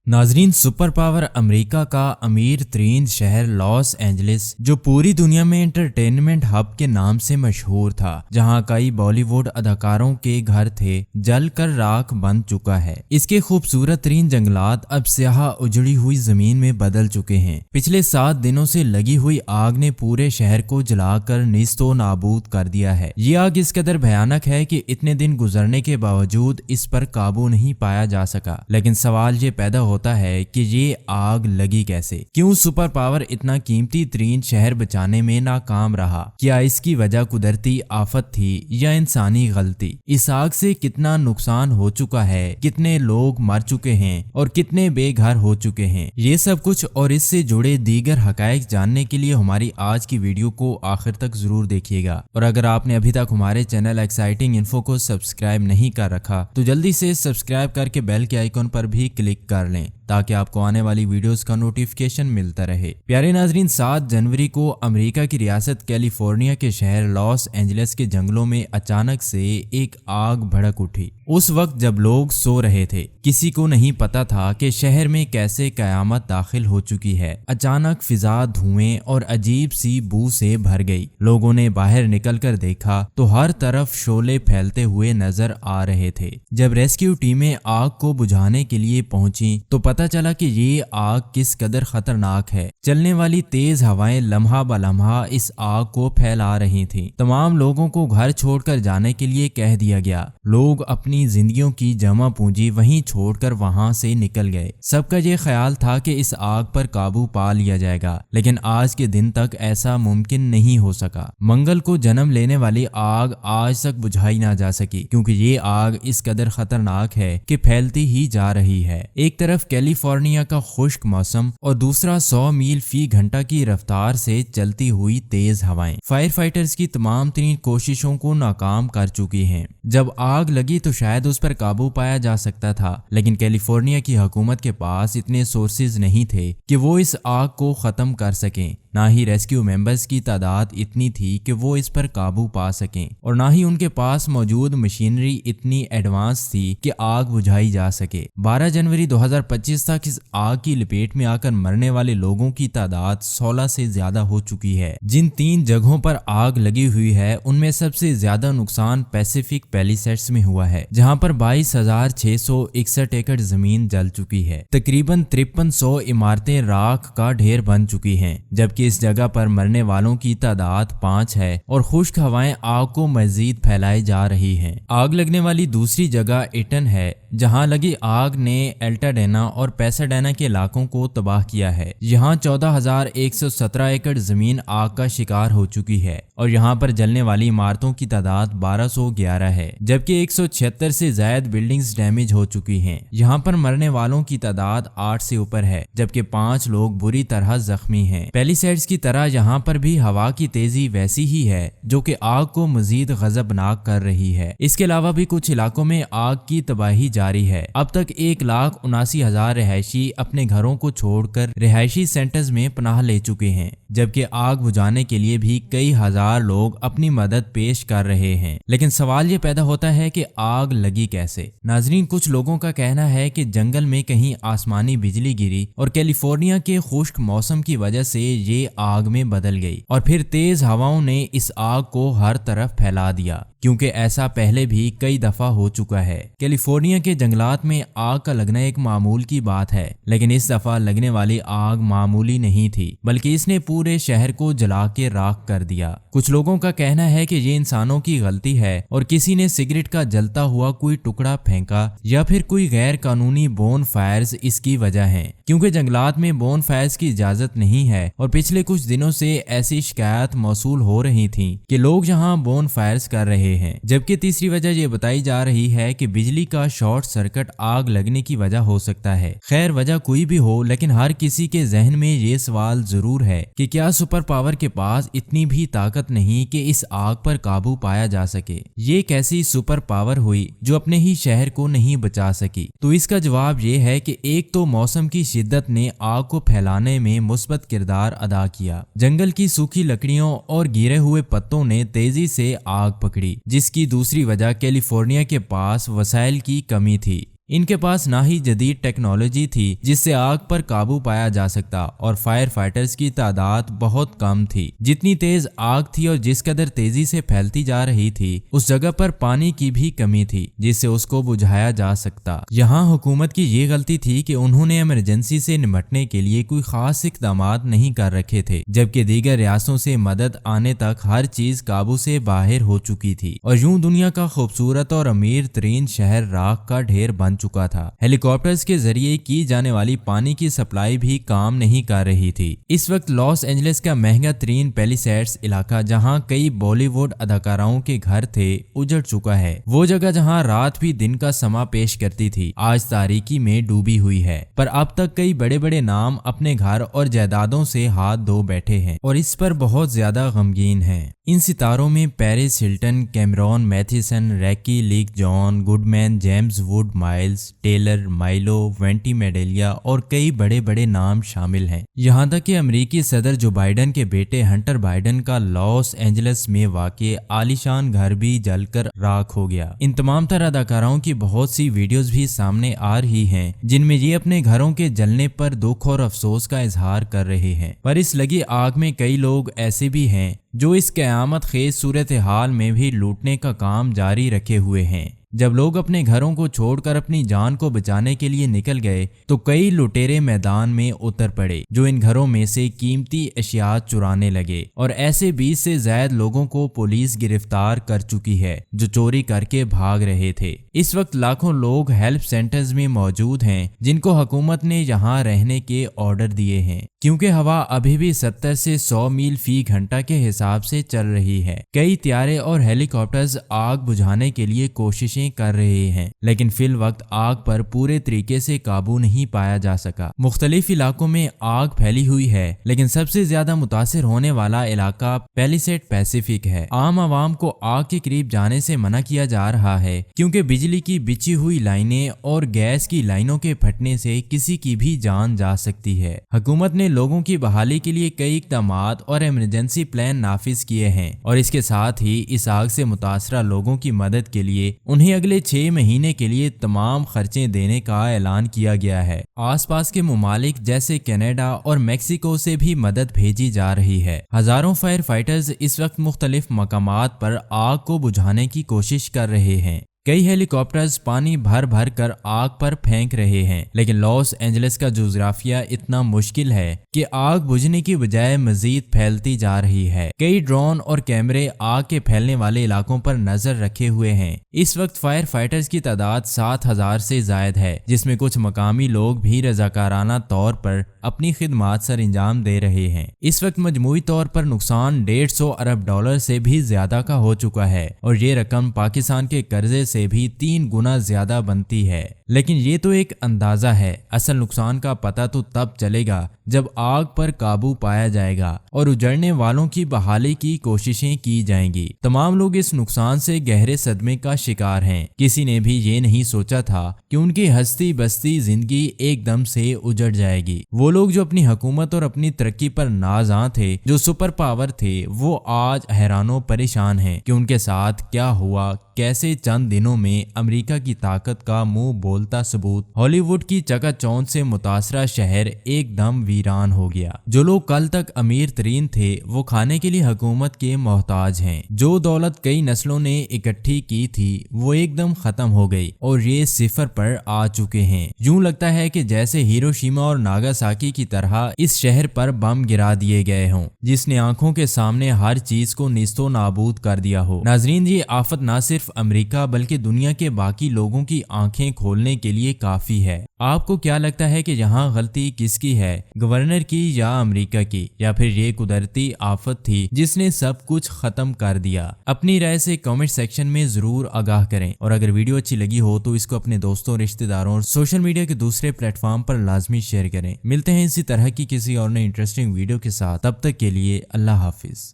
नाजरीन, super power America का अमीर तरीन शहर लॉस एंजलिस जो पूरी दुनिया में एंटरटेनमेंट हब के नाम से मशहूर था, जहां कई बॉलीवुड अदाकारों के घर थे, जल कर राख बन चुका है। इसके खूबसूरत तरीन जंगलात अब स्याह उजड़ी हुई जमीन में बदल चुके हैं। पिछले 7 दिनों से लगी हुई आग ने पूरे शहर को जलाकर निस्तो नाबूद कर दिया है। ये आग इस कदर भयानक है कि इतने दिन गुजरने के बावजूद इस पर काबू नहीं पाया जा सका। लेकिन सवाल ये पैदा होता है कि ये आग लगी कैसे? क्यों सुपर पावर इतना कीमती तरीन शहर बचाने में नाकाम रहा? क्या इसकी वजह कुदरती आफत थी या इंसानी गलती? इस आग से कितना नुकसान हो चुका है, कितने लोग मर चुके हैं और कितने बेघर हो चुके हैं? ये सब कुछ और इससे जुड़े दीगर हकायक जानने के लिए हमारी आज की वीडियो को आखिर तक जरूर देखिएगा। और अगर आपने अभी तक हमारे चैनल एक्साइटिंग इन्फो को सब्सक्राइब नहीं कर रखा तो जल्दी से सब्सक्राइब करके बेल के आइकॉन पर भी क्लिक कर लें ताकि आपको आने वाली वीडियोस का नोटिफिकेशन मिलता रहे। प्यारे नाजरीन, 7 जनवरी को अमेरिका की रियासत कैलिफोर्निया के शहर लॉस एंजलिस के जंगलों में अचानक से एक आग भड़क उठी। उस वक्त जब लोग सो रहे थे, किसी को नहीं पता था कि शहर में कैसे कयामत दाखिल हो चुकी है। अचानक फिजा धुएं और अजीब सी बू से भर गई। लोगों ने बाहर निकलकर देखा तो हर तरफ शोले फैलते हुए नजर आ रहे थे। जब रेस्क्यू टीमें आग को बुझाने के लिए पहुंची तो पता चला कि ये आग किस कदर खतरनाक है। चलने वाली तेज हवाएं लम्हा ब लम्हा इस आग को फैला रही थीं। तमाम लोगों को घर छोड़कर जाने के लिए कह दिया गया। लोग अपनी जिंदगियों की जमा पूंजी वहीं छोड़कर वहां से निकल गए। सबका ये ख्याल था कि इस आग पर काबू पा लिया जाएगा, लेकिन आज के दिन तक ऐसा मुमकिन नहीं हो सका। मंगल को जन्म लेने वाली आग आज तक बुझाई ना जा सकी, क्योंकि ये आग इस कदर खतरनाक है कि फैलती ही जा रही है। एक तरफ कैलिफोर्निया का खुश्क मौसम और दूसरा 100 मील फी घंटा की रफ्तार से चलती हुई तेज हवाएं फायर फाइटर्स की तमाम तरीन कोशिशों को नाकाम कर चुकी हैं। जब आग लगी तो शायद उस पर काबू पाया जा सकता था, लेकिन कैलिफोर्निया की हुकूमत के पास इतने सोर्सेज नहीं थे कि वो इस आग को खत्म कर सकें। ना ही रेस्क्यू मेंबर्स की तादाद इतनी थी कि वो इस पर काबू पा सकें, और ना ही उनके पास मौजूद मशीनरी इतनी एडवांस थी कि आग बुझाई जा सके। 12 जनवरी 2025 तक इस आग की लपेट में आकर मरने वाले लोगों की तादाद 16 से ज्यादा हो चुकी है। जिन 3 जगहों पर आग लगी हुई है उनमें सबसे ज्यादा नुकसान पैसिफिक पैलिसेड्स में हुआ है, जहां पर 22,661 एकड़ जमीन जल चुकी है। तकरीबन 5300 इमारतें राख का ढेर बन चुकी हैं, जबकि इस जगह पर मरने वालों की तादाद 5 है और खुश्क हवाएं आग को मजीद फैलाई जा रही हैं। आग लगने वाली दूसरी जगह इटन है, जहां लगी आग ने एल्टाडेना और पैसाडेना के इलाकों को तबाह किया है। यहाँ 14,117 एकड़ जमीन आग का शिकार हो चुकी है और यहाँ पर जलने वाली इमारतों की तादाद 1211 है, जबकि 176 से ज्यादा बिल्डिंग्स डैमेज हो चुकी हैं। यहाँ पर मरने वालों की तादाद 8 से ऊपर है, जबकि 5 लोग बुरी तरह जख्मी हैं। पैलिसेड्स की तरह यहाँ पर भी हवा की तेजी वैसी ही है जो कि आग को मजीद गजबनाक कर रही है। इसके अलावा भी कुछ इलाकों में आग की तबाही जारी है। अब तक 1,79,000 रिहायशी अपने घरों को छोड़कर रिहायशी सेंटर्स में पनाह ले चुके हैं, जबकि आग बुझाने के लिए भी कई हजार लोग अपनी मदद पेश कर रहे हैं। लेकिन सवाल ये पैदा होता है कि आग लगी कैसे? नाजरीन, कुछ लोगों का कहना है कि जंगल में कहीं आसमानी बिजली गिरी और कैलिफोर्निया के खुश्क मौसम की वजह से ये आग में बदल गई और फिर तेज हवाओं ने इस आग को हर तरफ फैला दिया, क्योंकि ऐसा पहले भी कई दफा हो चुका है। कैलिफोर्निया के जंगलात में आग का लगना एक मामूल की बात है, लेकिन इस दफा लगने वाली आग मामूली नहीं थी, बल्कि इसने पूरे शहर को जला के राख कर दिया। कुछ लोगों का कहना है कि ये इंसानों की गलती है और किसी ने सिगरेट का जलता हुआ कोई टुकड़ा फेंका या फिर कोई गैर कानूनी बोन फायर्स इसकी वजह है, क्योंकि जंगलात में बोन फायर्स की इजाजत नहीं है और पिछले कुछ दिनों से ऐसी शिकायत मौसूल हो रही थी कि लोग यहाँ बोन फायर्स कर रहे हैं। जबकि तीसरी वजह ये बताई जा रही है कि बिजली का शॉर्ट सर्किट आग लगने की वजह हो सकता है। खैर, वजह कोई भी हो, लेकिन हर किसी के जहन में ये सवाल जरूर है कि क्या सुपर पावर के पास इतनी भी ताकत नहीं कि इस आग पर काबू पाया जा सके? ये कैसी सुपर पावर हुई जो अपने ही शहर को नहीं बचा सकी? तो इसका जवाब ये है कि एक तो मौसम की शिद्दत ने आग को फैलाने में मुस्बत किरदार अदा किया। जंगल की सूखी लकड़ियों और गिरे हुए पत्तों ने तेजी से आग पकड़ी, जिसकी दूसरी वजह कैलिफोर्निया के पास वसाइल की कमी थी। ان کے پاس نہ ہی جدید ٹیکنالوجی تھی جس سے آگ پر قابو پایا جا سکتا اور فائر فائٹرز کی تعداد بہت کم تھی۔ جتنی تیز آگ تھی اور جس قدر تیزی سے پھیلتی جا رہی تھی اس جگہ پر پانی کی بھی کمی تھی جس سے اس کو بجھایا جا سکتا۔ یہاں حکومت کی یہ غلطی تھی کہ انہوں نے ایمرجنسی سے نمٹنے کے لیے کوئی خاص اقدامات نہیں کر رکھے تھے، جبکہ دیگر ریاستوں سے مدد آنے تک ہر چیز قابو سے باہر ہو چکی تھی اور یوں دنیا کا خوبصورت اور امیر ترین شہر راکھ کا ڈھیر بن چکا تھا۔ ہیلی کاپٹرز کے ذریعے کی جانے والی پانی کی سپلائی بھی کام نہیں کر رہی تھی۔ اس وقت لاس اینجلس کا مہنگا ترین پیلیسیڈز علاقہ جہاں کئی بالی ووڈ اداکاراؤں کے گھر تھے اجڑ چکا ہے۔ وہ جگہ جہاں رات بھی دن کا سما پیش کرتی تھی آج تاریکی میں ڈوبی ہوئی ہے، پر اب تک کئی بڑے بڑے نام اپنے گھر اور جائیدادوں سے ہاتھ دھو بیٹھے ہیں اور اس پر بہت زیادہ غمگین ہیں۔ ان ستاروں میں Paris Hilton, Cameron Mathison, Ricki Lake John, Goodman, James Wood Miles Teller, Milo, Ventimiglia اور کئی بڑے بڑے نام شامل ہیں۔ یہاں تک کہ امریکی صدر جو بائیڈن کے بیٹے ہنٹر بائیڈن کا لاس اینجلس میں واقع عالیشان گھر بھی جل کر راکھ ہو گیا۔ ان تمام تر اداکاراؤں کی بہت سی ویڈیوز بھی سامنے آ رہی ہیں جن میں یہ اپنے گھروں کے جلنے پر دکھ اور افسوس کا اظہار کر رہے ہیں، پر اس لگی آگ میں کئی لوگ ایسے بھی ہیں جو اس قیامت خیز صورتحال میں بھی لوٹنے کا کام جاری رکھے ہوئے ہیں۔ جب لوگ اپنے گھروں کو چھوڑ کر اپنی جان کو بچانے کے لیے نکل گئے تو کئی لٹیرے میدان میں اتر پڑے جو ان گھروں میں سے قیمتی اشیاء چرانے لگے، اور ایسے 20 سے زائد لوگوں کو پولیس گرفتار کر چکی ہے جو چوری کر کے بھاگ رہے تھے۔ اس وقت لاکھوں لوگ ہیلپ سینٹرز میں موجود ہیں جن کو حکومت نے یہاں رہنے کے آرڈر دیے ہیں کیونکہ ہوا ابھی بھی 70 سے 100 میل فی گھنٹہ کے حساب سے چل رہی ہے۔ کئی طیارے اور ہیلی کاپٹرز آگ بجھانے کے لیے کوششیں کر رہے ہیں لیکن فی الوقت آگ پر پورے طریقے سے قابو نہیں پایا جا سکا۔ مختلف علاقوں میں آگ پھیلی ہوئی ہے لیکن سب سے زیادہ متاثر ہونے والا علاقہ پیلیسیڈ پیسیفک ہے۔ عام عوام کو آگ کے قریب جانے سے منع کیا جا رہا ہے کیونکہ بجلی کی بچھی ہوئی لائنیں اور گیس کی لائنوں کے پھٹنے سے کسی کی بھی جان جا سکتی ہے۔ حکومت نے لوگوں کی بحالی کے لیے کئی اقدامات اور ایمرجنسی پلان نافذ کیے ہیں اور اس کے ساتھ ہی اس آگ سے متاثرہ لوگوں کی مدد کے لیے انہیں اگلے 6 مہینے کے لیے تمام خرچے دینے کا اعلان کیا گیا ہے۔ آس پاس کے ممالک جیسے کینیڈا اور میکسیکو سے بھی مدد بھیجی جا رہی ہے۔ ہزاروں فائر فائٹرز اس وقت مختلف مقامات پر آگ کو بجھانے کی کوشش کر رہے ہیں۔ کئی ہیلی کاپٹرز پانی بھر بھر کر آگ پر پھینک رہے ہیں لیکن لاس اینجلس کا جغرافیہ اتنا مشکل ہے کہ آگ بجھنے کی بجائے مزید پھیلتی جا رہی ہے۔ کئی ڈرون اور کیمرے آگ کے پھیلنے والے علاقوں پر نظر رکھے ہوئے ہیں۔ اس وقت فائر فائٹرز کی تعداد 7000 سے زائد ہے جس میں کچھ مقامی لوگ بھی رضاکارانہ طور پر اپنی خدمات سر انجام دے رہے ہیں۔ اس وقت مجموعی طور پر نقصان $150 ارب سے بھی زیادہ کا ہو چکا ہے اور یہ رقم پاکستان کے قرضے سے بھی 3 گنا زیادہ بنتی ہے، لیکن یہ تو ایک اندازہ ہے۔ اصل نقصان کا پتہ تو تب چلے گا جب آگ پر قابو پایا جائے گا اور اجڑنے والوں کی بحالی کی کوششیں کی جائیں گی۔ تمام لوگ اس نقصان سے گہرے صدمے کا شکار ہیں۔ کسی نے بھی یہ نہیں سوچا تھا کہ ان کی ہستی بستی زندگی ایک دم سے اجڑ جائے گی۔ وہ لوگ جو اپنی حکومت اور اپنی ترقی پر نازاں تھے، جو سپر پاور تھے، وہ آج حیران و پریشان ہیں کہ ان کے ساتھ کیا ہوا، کیسے چند دنوں میں امریکہ کی طاقت کا منہ بولتا ثبوت ہالی ووڈ کی چکا چوند سے متاثرہ شہر ایک دم ویران ہو گیا۔ جو لوگ کل تک امیر ترین تھے وہ کھانے کے لیے حکومت کے محتاج ہیں۔ جو دولت کئی نسلوں نے اکٹھی کی تھی وہ ایک دم ختم ہو گئی اور یہ صفر پر آ چکے ہیں۔ یوں لگتا ہے کہ جیسے ہیروشیما اور ناگاساکی کی طرح اس شہر پر بم گرا دیے گئے ہوں جس نے آنکھوں کے سامنے ہر چیز کو نیست و نابود کر دیا ہو۔ ناظرین، یہ آفت نہ صرف امریکہ بلکہ دنیا کے باقی لوگوں کی آنکھیں کھولنے کے لیے کافی ہے۔ آپ کو کیا لگتا ہے کہ یہاں غلطی کس کی ہے، گورنر کی یا امریکہ کی، یا پھر یہ قدرتی آفت تھی جس نے سب کچھ ختم کر دیا؟ اپنی رائے سے کامنٹ سیکشن میں ضرور آگاہ کریں اور اگر ویڈیو اچھی لگی ہو تو اس کو اپنے دوستوں، رشتہ داروں اور سوشل میڈیا کے دوسرے پلیٹ فارم پر لازمی شیئر کریں۔ ملتے ہیں اسی طرح کی کسی اور نئی انٹرسٹنگ ویڈیو کے ساتھ، تب تک کے لیے اللہ حافظ۔